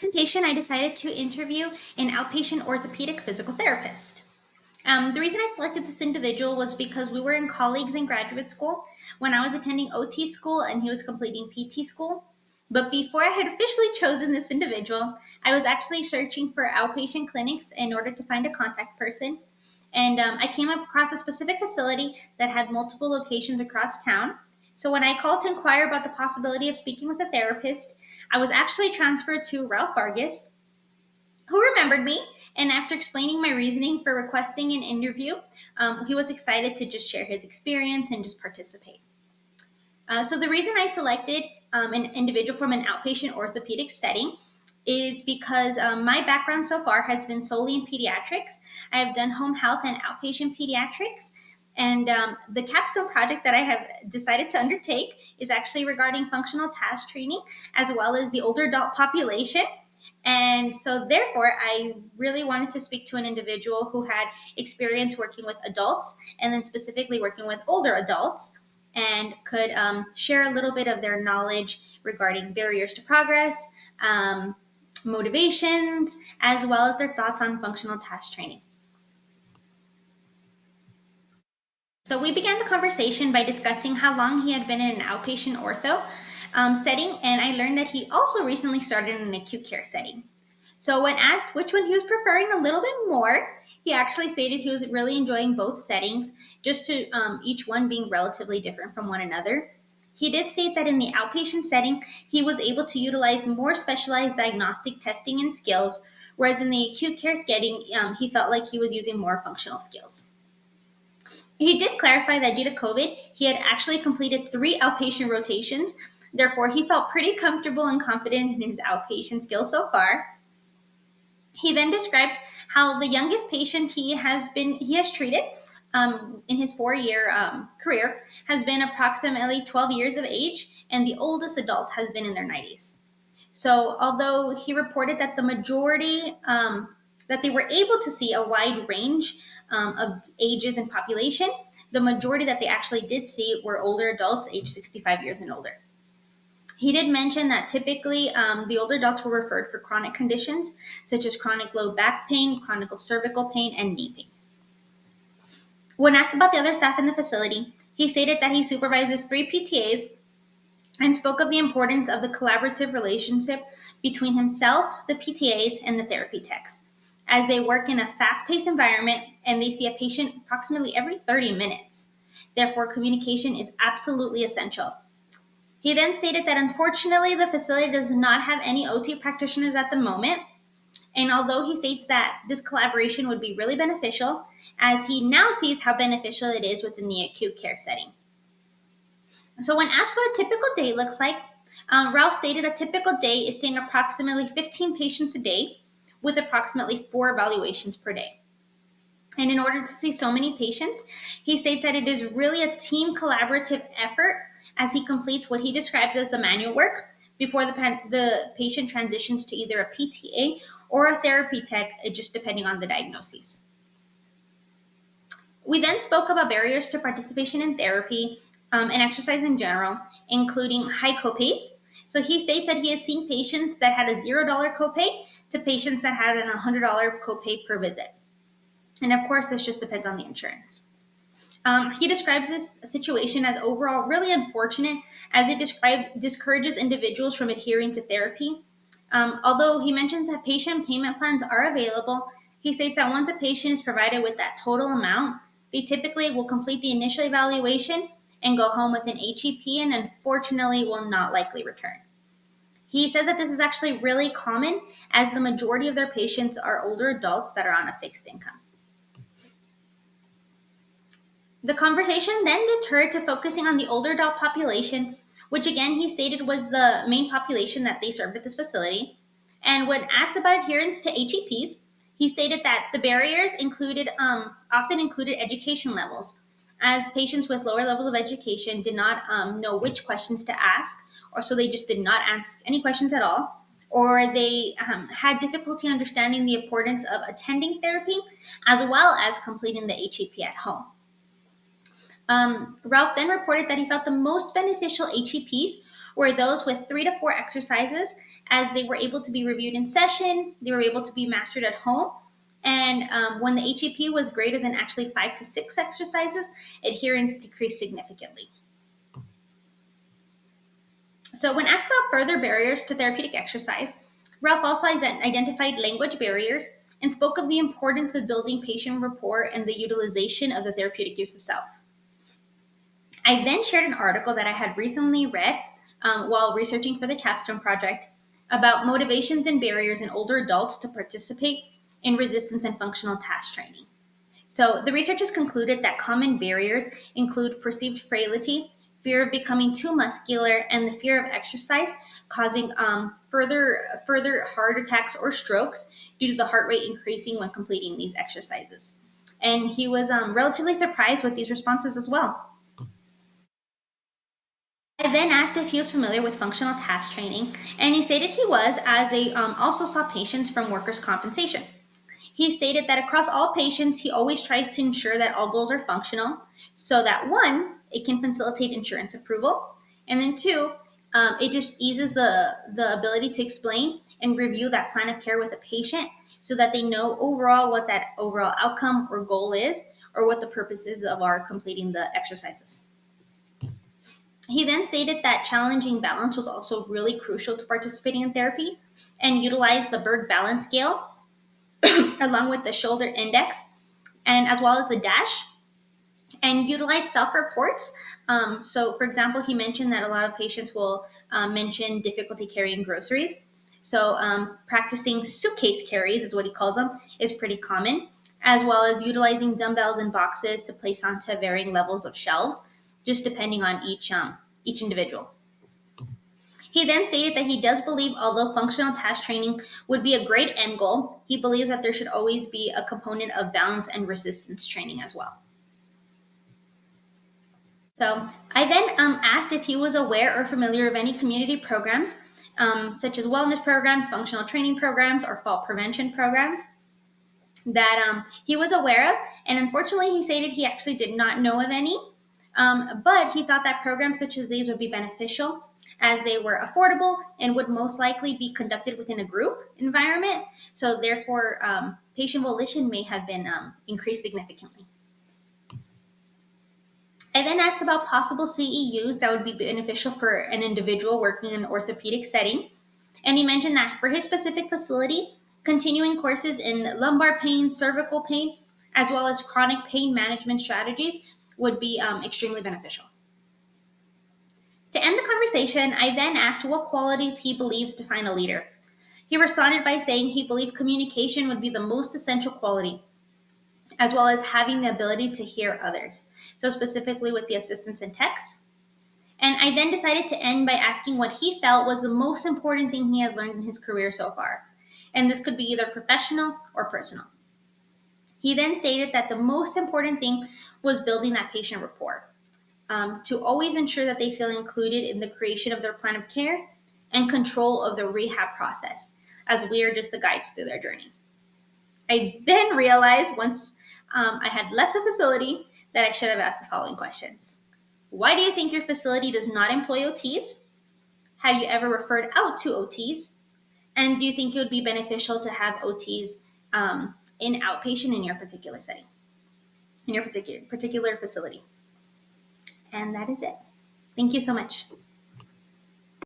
presentation, I decided to interview an outpatient orthopedic physical therapist. The reason I selected this individual was because we were in colleagues in graduate school when I was attending OT school and he was completing PT school. But before I had officially chosen this individual, I was actually searching for outpatient clinics in order to find a contact person. And I came across a specific facility that had multiple locations across town. So when I called to inquire about the possibility of speaking with a therapist, I was actually transferred to Ralph Vargas, who remembered me. And after explaining my reasoning for requesting an interview, he was excited to just share his experience and just participate. So the reason I selected an individual from an outpatient orthopedic setting is because my background so far has been solely in pediatrics. I have done home health and outpatient pediatrics. And the capstone project that I have decided to undertake is actually regarding functional task training as well as the older adult population. And so, therefore, I really wanted to speak to an individual who had experience working with adults and then specifically working with older adults and could share a little bit of their knowledge regarding barriers to progress, motivations, as well as their thoughts on functional task training. So we began the conversation by discussing how long he had been in an outpatient ortho setting, and I learned that he also recently started in an acute care setting. So when asked which one he was preferring a little bit more, he actually stated he was really enjoying both settings, just to each one being relatively different from one another. He did state that in the outpatient setting, he was able to utilize more specialized diagnostic testing and skills, whereas in the acute care setting, he felt like he was using more functional skills. He did clarify that due to COVID, he had actually completed 3 outpatient rotations. Therefore, he felt pretty comfortable and confident in his outpatient skills so far. He then described how the youngest patient he has treated in his 4-year career has been approximately 12 years of age, and the oldest adult has been in their 90s. So, although he reported that the majority that they were able to see a wide range of ages and population, the majority that they actually did see were older adults aged 65 years and older. He did mention that typically the older adults were referred for chronic conditions such as chronic low back pain, chronic cervical pain, and knee pain. When asked about the other staff in the facility, he stated that he supervises 3 PTAs and spoke of the importance of the collaborative relationship between himself, the PTAs, and the therapy techs, as they work in a fast-paced environment and they see a patient approximately every 30 minutes. Therefore, communication is absolutely essential. He then stated that unfortunately the facility does not have any OT practitioners at the moment, and although he states that this collaboration would be really beneficial, as he now sees how beneficial it is within the acute care setting. So when asked what a typical day looks like, Ralph stated a typical day is seeing approximately 15 patients a day with approximately 4 evaluations per day. And in order to see so many patients, he states that it is really a team collaborative effort as he completes what he describes as the manual work before the patient transitions to either a PTA or a therapy tech, just depending on the diagnoses. We then spoke about barriers to participation in therapy and exercise in general, including high copays. So he states that he has seen patients that had a $0 copay to patients that had a $100 copay per visit. And of course, this just depends on the insurance. He describes this situation as overall really unfortunate, as it discourages individuals from adhering to therapy. Although he mentions that patient payment plans are available, he states that once a patient is provided with that total amount, they typically will complete the initial evaluation and go home with an HEP and unfortunately will not likely return. He says that this is actually really common as the majority of their patients are older adults that are on a fixed income. The conversation then deterred to focusing on the older adult population, which again he stated was the main population that they served at this facility. And when asked about adherence to HEPs, he stated that the barriers often included education levels, as patients with lower levels of education did not know which questions to ask, or so they just did not ask any questions at all, or they had difficulty understanding the importance of attending therapy as well as completing the HEP at home. Ralph then reported that he felt the most beneficial HEPs were those with 3 to 4 exercises, as they were able to be reviewed in session, they were able to be mastered at home. And when the HEP was greater than actually 5 to 6 exercises, adherence decreased significantly. So, when asked about further barriers to therapeutic exercise, Ralph also identified language barriers and spoke of the importance of building patient rapport and the utilization of the therapeutic use of self. I then shared an article that I had recently read while researching for the capstone project about motivations and barriers in older adults to participate in resistance and functional task training. So, the researchers concluded that common barriers include perceived frailty, fear of becoming too muscular, and the fear of exercise, causing further heart attacks or strokes due to the heart rate increasing when completing these exercises. And he was relatively surprised with these responses as well. I then asked if he was familiar with functional task training, and he stated he was, as they also saw patients from workers' compensation. He stated that across all patients, he always tries to ensure that all goals are functional so that one, it can facilitate insurance approval, and then two, it just eases the ability to explain and review that plan of care with a patient so that they know overall what that overall outcome or goal is or what the purpose is of our completing the exercises. He then stated that challenging balance was also really crucial to participating in therapy and utilized the Berg Balance Scale along with the shoulder index and as well as the dash and utilize self-reports. So for example, he mentioned that a lot of patients will mention difficulty carrying groceries. So practicing suitcase carries is what he calls them is pretty common, as well as utilizing dumbbells and boxes to place onto varying levels of shelves, just depending on each individual. He then stated that he does believe, although functional task training would be a great end goal, he believes that there should always be a component of balance and resistance training as well. So I then asked if he was aware or familiar of any community programs, such as wellness programs, functional training programs, or fall prevention programs that he was aware of. And unfortunately, he stated he actually did not know of any, but he thought that programs such as these would be beneficial as they were affordable and would most likely be conducted within a group environment. So therefore, patient volition may have been increased significantly. I then asked about possible CEUs that would be beneficial for an individual working in an orthopedic setting. And he mentioned that for his specific facility, continuing courses in lumbar pain, cervical pain, as well as chronic pain management strategies would be extremely beneficial. To end the conversation, I then asked what qualities he believes define a leader. He responded by saying he believed communication would be the most essential quality, as well as having the ability to hear others. So, specifically with the assistants and techs. And I then decided to end by asking what he felt was the most important thing he has learned in his career so far. And this could be either professional or personal. He then stated that the most important thing was building that patient rapport, to always ensure that they feel included in the creation of their plan of care and control of the rehab process, as we are just the guides through their journey. I then realized once I had left the facility that I should have asked the following questions. Why do you think your facility does not employ OTs? Have you ever referred out to OTs? And do you think it would be beneficial to have OTs in outpatient in your particular setting, in your particular facility? And that is it. Thank you so much.